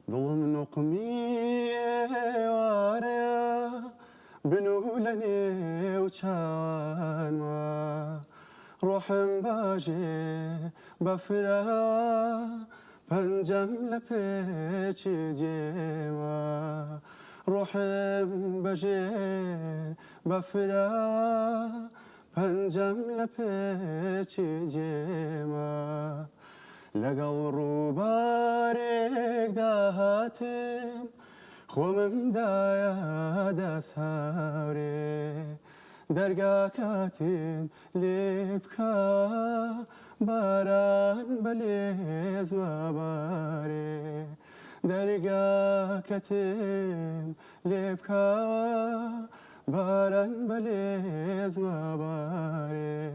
ظلم نقمي واريا بنولني وشان ما روحم باجر بفرا بنجم لبيش جيما روحم باجر بفرا بنجم لبيش جيما لقل روبارك دهاتم خومم دايا دسهاري درگا کاتم لبکا باران بلیز مباره درگا کاتم لبکا باران بلیز مباره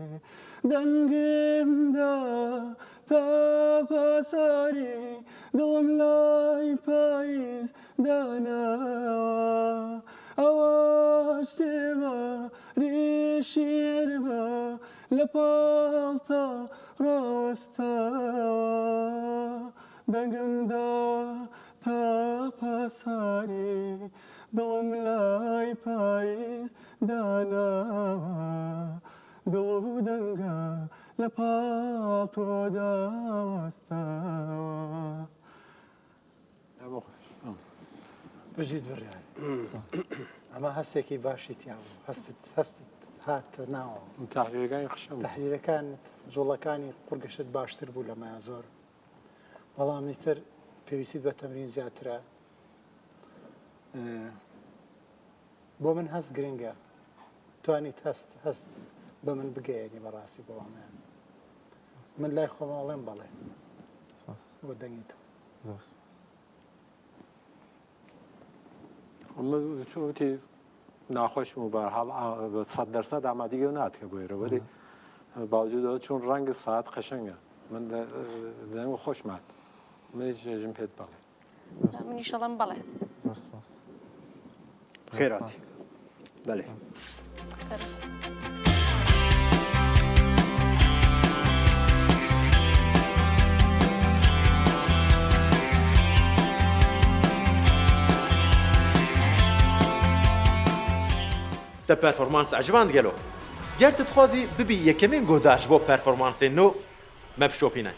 دنگم دا تا پاساری دلم لای پاییز داناوا اواش سما ريشيرما لبالطا روستاوا دنگم دا تا پاساری دلم لای پاییز داناوا دلو دنگا لبالطا داوستاوا بجید بڕیان ئەمە هەستێکی باشیتیان هەست هات ناوە تحلیلەکانی خشم تحلیلەکان جوڵەکانی قورگەشت باشتر بوو لەمە زۆر بەڵام نیتر پێویستیت بە تەمرین زیاترە بۆ من هەست گرنگە توانیت هەست بە من بگەیەنی بەڕاستی بەوەمان من لای خۆمەڵێم بەڵێ بۆ دەنگیتەوە زۆر سپاس چونتی ناخۆشم و بەرحاڵ 100% ئامادەگی ناتکە بۆ ئێرە وەری باوجودەوە چون ڕەنگە ساعت قەشەنگە من دەنگ خۆشمات منیش ژم پێت بەڵێ منیشەڵم بەڵێ زۆر سپاس خێراتی بەڵێ تا پرفورمانس عجبان گلو گرت تخوازی ببی یکمین گوداش بو پرفورمانس نو مبشوپینه